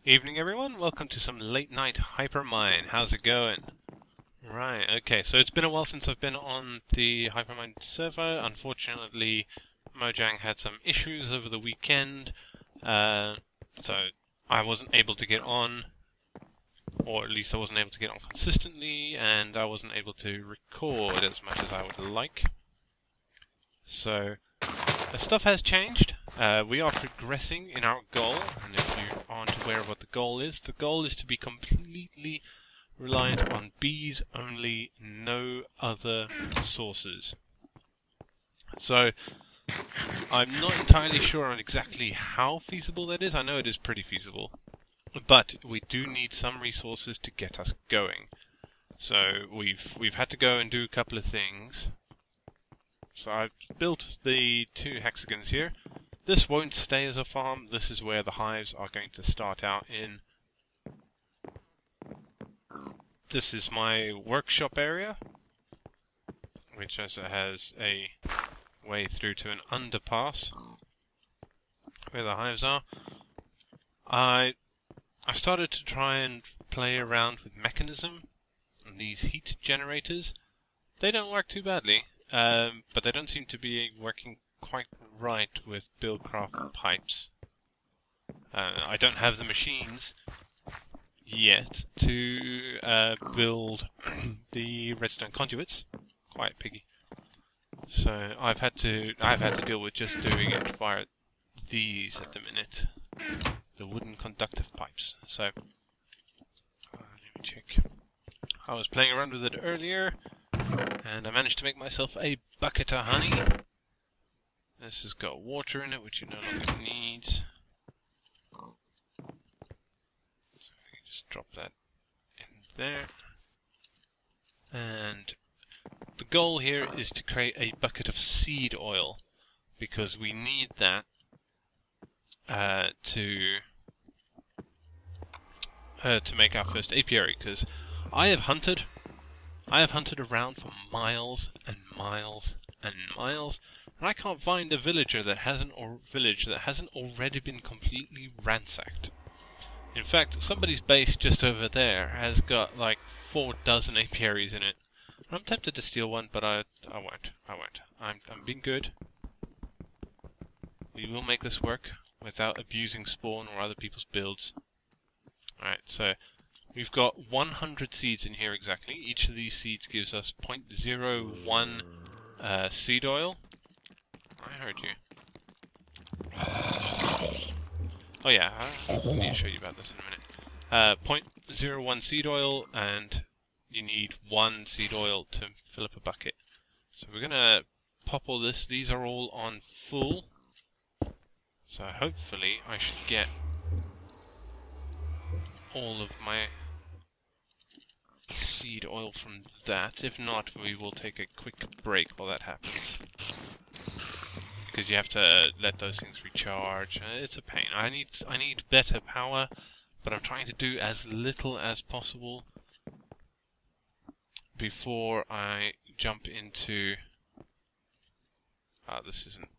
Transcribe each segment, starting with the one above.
Evening everyone, welcome to some late night Hypermine. How's it going? Right, okay, so it's been a while since I've been on the Hypermine server. Unfortunately, Mojang had some issues over the weekend, so I wasn't able to get on, or at least I wasn't able to get on consistently, and I wasn't able to record as much as I would like. So, the stuff has changed. We are progressing in our goal, and if you aren't aware of what the goal is to be completely reliant on bees only, no other sources. So, I'm not entirely sure on exactly how feasible that is. I know it is pretty feasible, but we do need some resources to get us going. So, we've had to go and do a couple of things. So I've built the 2 hexagons here. This won't stay as a farm. This is where the hives are going to start out in. This is my workshop area, which also has a way through to an underpass where the hives are. I started to try and play around with mechanism and these heat generators. They don't work too badly. But they don't seem to be working quite right with Buildcraft pipes. I don't have the machines yet to build the redstone conduits. Quite piggy. So I've had to deal with just doing it via these at the minute, the wooden conductive pipes. So let me check. I was playing around with it earlier. And I managed to make myself a bucket of honey. This has got water in it, which you no longer need. So we can just drop that in there. And the goal here is to create a bucket of seed oil, because we need that to make our first apiary. Because I have hunted around for miles and miles and miles, and I can't find a villager that hasn't already been completely ransacked. In fact, somebody's base just over there has got like 4 dozen apiaries in it. And I'm tempted to steal one, but I won't. I'm being good. We will make this work without abusing spawn or other people's builds. Alright, so we've got 100 seeds in here exactly. Each of these seeds gives us 0.01 seed oil. I heard you. Oh yeah, I need to show you about this in a minute. 0.01 seed oil, and you need 1 seed oil to fill up a bucket. So we're gonna pop all this. These are all on full. So hopefully I should get all of my seed oil from that. If not, we will take a quick break while that happens, because you have to let those things recharge. It's a pain. I need better power, but I'm trying to do as little as possible before I jump into this isn't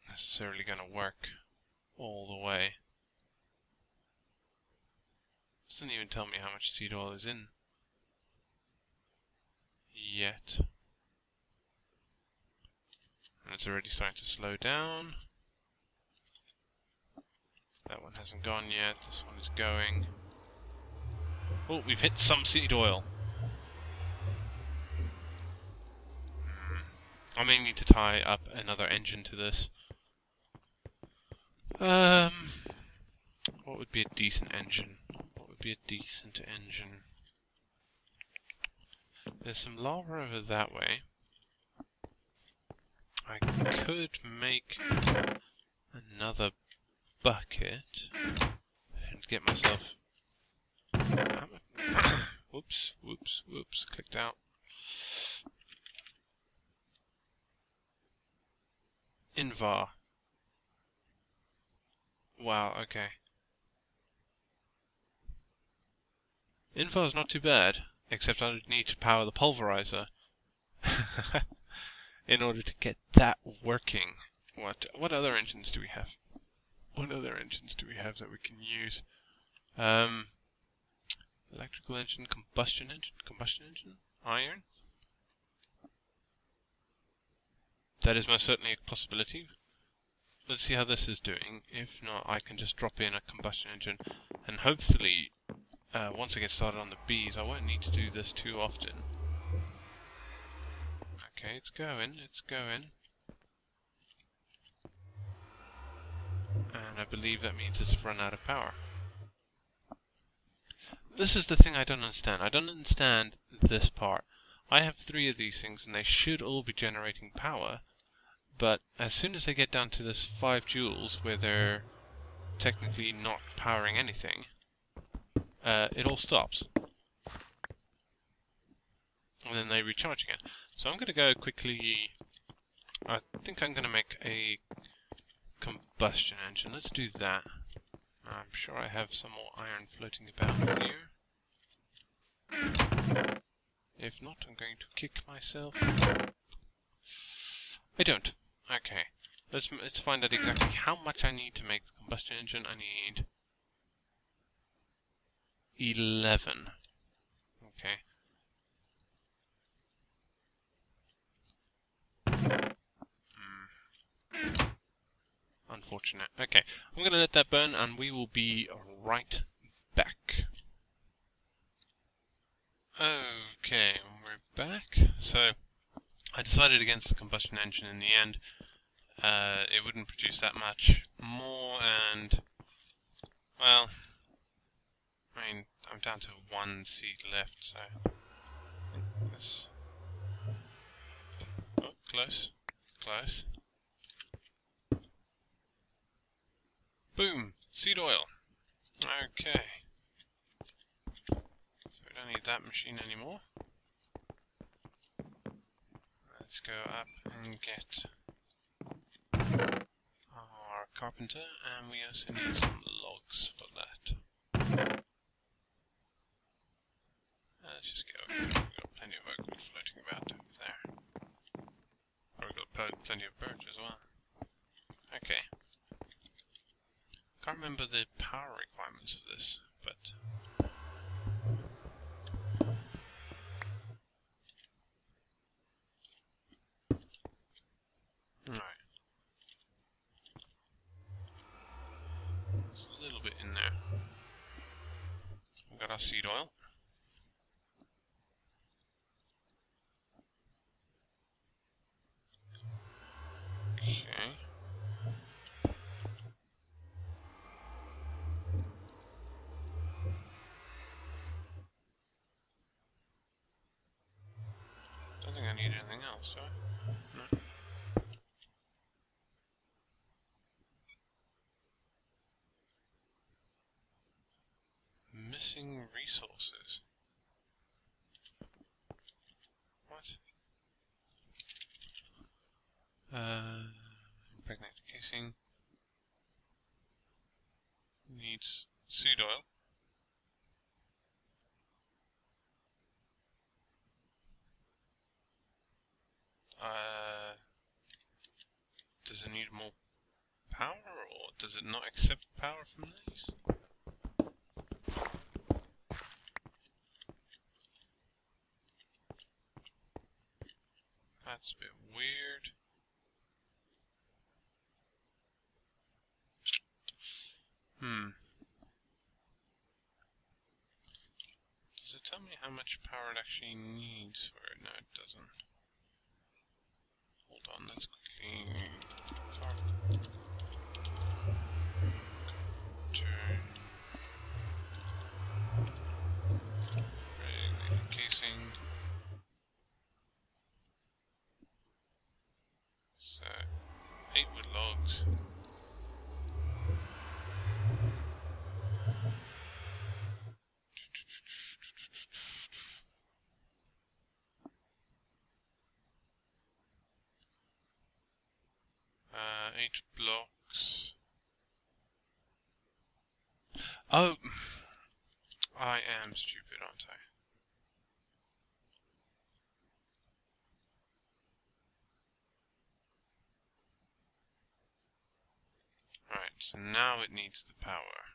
necessarily going to work all the way. Doesn't even tell me how much seed oil is in yet. And it's already starting to slow down. That one hasn't gone yet. This one is going. Oh, we've hit some seed oil. I may need to tie up another engine to this. What would be a decent engine? There's some lava over that way. I could make another bucket and get myself... Whoops, clicked out. Invar. Wow, okay. Invar's not too bad, except I would need to power the pulverizer in order to get that working. What other engines do we have? What other engines do we have that we can use? Electrical engine, combustion engine, iron. That is most certainly a possibility. Let's see how this is doing. If not, I can just drop in a combustion engine, and hopefully, once I get started on the bees, I won't need to do this too often. Okay, it's going. And I believe that means it's run out of power. This is the thing I don't understand. I don't understand this part. I have 3 of these things, and they should all be generating power. But as soon as they get down to this 5 joules, where they're technically not powering anything, it all stops. And then they recharge again. So I'm going to go quickly. I think I'm going to make a combustion engine. Let's do that. I'm sure I have some more iron floating about here. If not, I'm going to kick myself. I don't. Okay. Let's find out exactly how much I need to make the combustion engine. I need 11. Okay. Unfortunate. Okay, I'm going to let that burn and we will be right back. Okay, we're back. So, I decided against the combustion engine in the end. It wouldn't produce that much more, and, well, I mean, I'm down to 1 seed left, so this. Oh, close. Boom! Seed oil! Okay. So we don't need that machine anymore. Let's go up and get our carpenter, and we also need some logs for that. Let's just go. We've got plenty of oak wood floating about over there. Or we've got plenty of birch as well. Okay. Can't remember the power requirements of this, but alright. There's a little bit in there. We've got our seed oil. Okay. Don't think I need anything else, do I? No. Missing resources. What? Impregnated casing. Needs seed oil. Does it need more power, or does it not accept power from these? That's a bit weird. Does it tell me how much power it actually needs for it? No, it doesn't. Hold on, let's quickly regulated casing. So 8 wood logs. Eight blocks. Oh, I am stupid, aren't I? Right, so now it needs the power.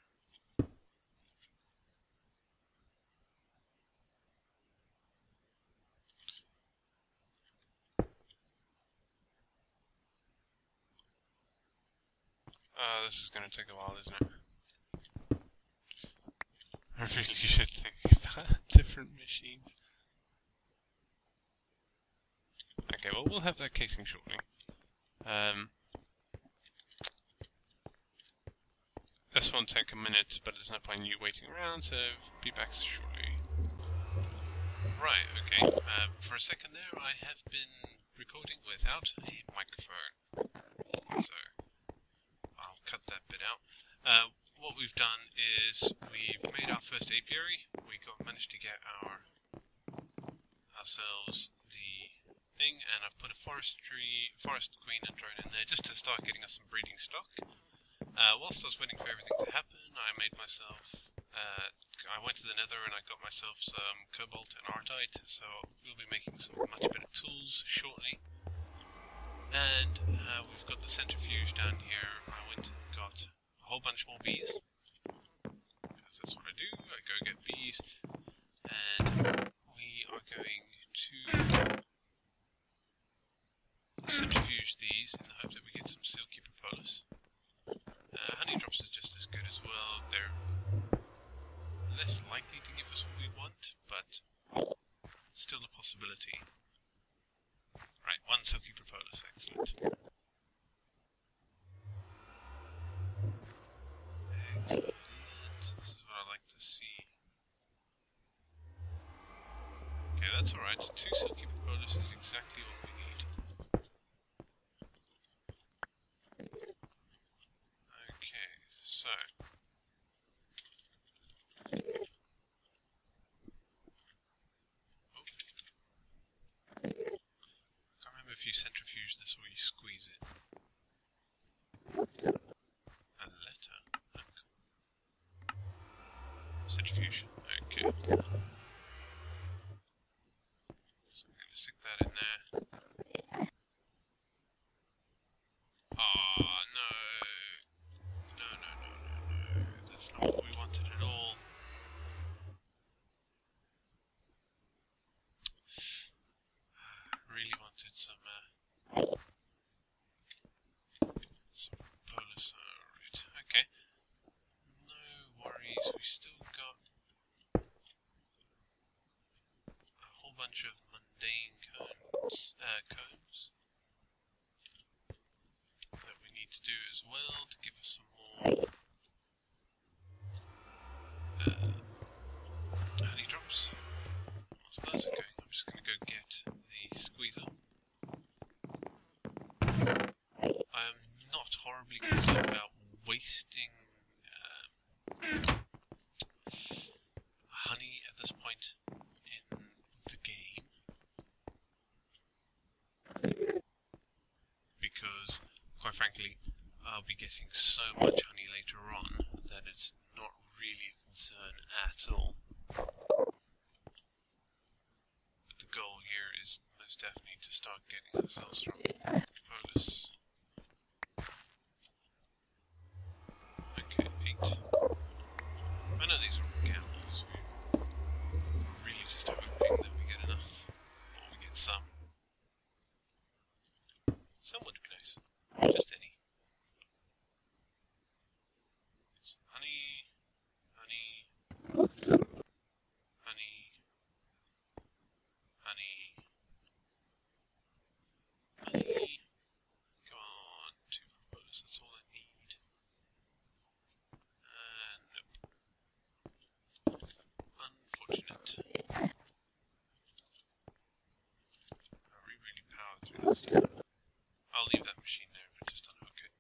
This is going to take a while, isn't it? I really should think about different machines. Okay, well, we'll have that casing shortly. This won't take a minute, but there's no point in you waiting around, so be back shortly. Right, okay. For a second there, I have been recording without a microphone. So, I'll cut that bit out. What we've done is we've made our first apiary. We managed to get ourselves the thing, and I've put a forest queen and drone in there just to start getting us some breeding stock. Whilst I was waiting for everything to happen, I made myself. I went to the Nether and I got myself some cobalt and artite, so we'll be making some much better tools shortly. And we've got the centrifuge down here. I went and got a whole bunch more bees, because that's what I do. I go get bees, and we are going to centrifuge these in the hope that we get some silky propolis. Honey drops is just as good as well. They're less likely to give us what we want, but still a possibility. Right, one silky propolis, excellent. Excellent. This is what I like to see. Okay, that's alright. 2 silky propolis is exactly what we need. Okay, so. If you centrifuge this or you squeeze it. A letter. Centrifuge. Okay. So I'm going to stick that in there. Oh, no. No. That's not what we wanted at all. Really wanted some propolis. Right, okay. No worries, we still got a whole bunch of mundane combs that we need to do as well to give us some more honey drops. Whilst those are going, I'm just going to go get the squeezer. I am not horribly concerned about wasting honey at this point in the game, because, quite frankly, I'll be getting so much honey later on that it's not really a concern at all. But the goal here is most definitely to start getting ourselves from propolis. Okay, 8. I know these are all gambles. We're really just hoping that we get enough, or we get some. Some would be nice. Just any. So honey. Come on, 2 propolis, that's all I need. Nope. Unfortunate. We really power through this. I'll leave that machine there, but just unhook it.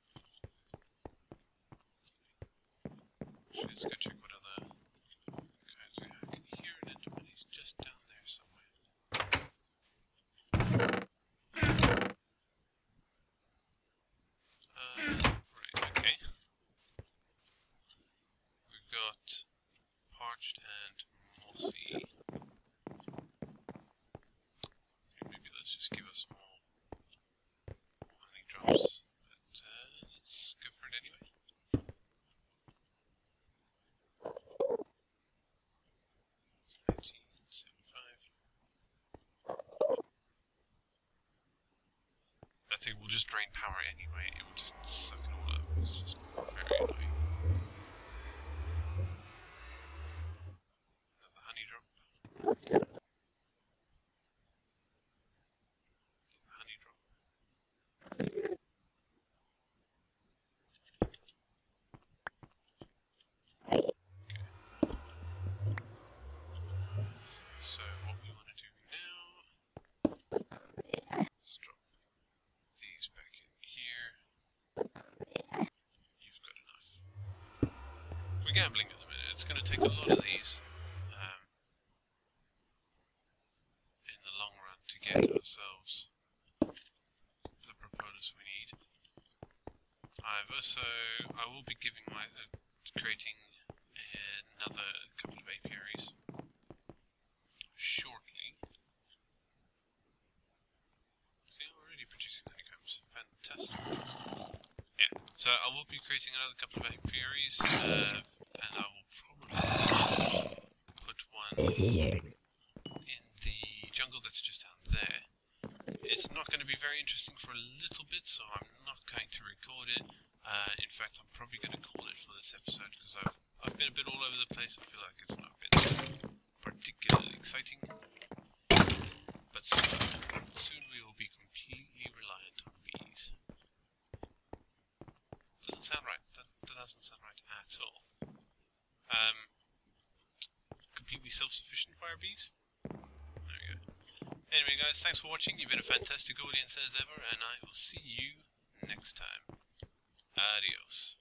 Let's go check what other codes we have. I can hear an enderman, he's just down there somewhere. Right, okay. We've got parched and mossy. Maybe let's just give us more honey drops, but let's go for it anyway. It's 1975. That thing will just drain power anyway, it will just suck it all up. It's just very annoying. Another honey drop. Honey drop. So what we want to do now is drop these back in here. You've got enough. We're gambling at the minute. It's going to take a lot of these in the long run to get ourselves the propellers we need. I will be giving creating another couple of apiaries shortly. See, I'm already producing honeycombs. Fantastic. Yeah, so I will be creating another couple of apiaries, and I will probably put one in the jungle that's just down there. It's not going to be very interesting for a little bit, so I'm not going to record it. In fact, I'm probably going to call it for this episode, because I've been a bit all over the place. I feel like it's not been particularly exciting. But soon we will be completely reliant on bees. Doesn't sound right. That doesn't sound right at all. Completely self-sufficient fire bees? There we go. Anyway guys, thanks for watching. You've been a fantastic audience as ever, and I will see you next time. Adios.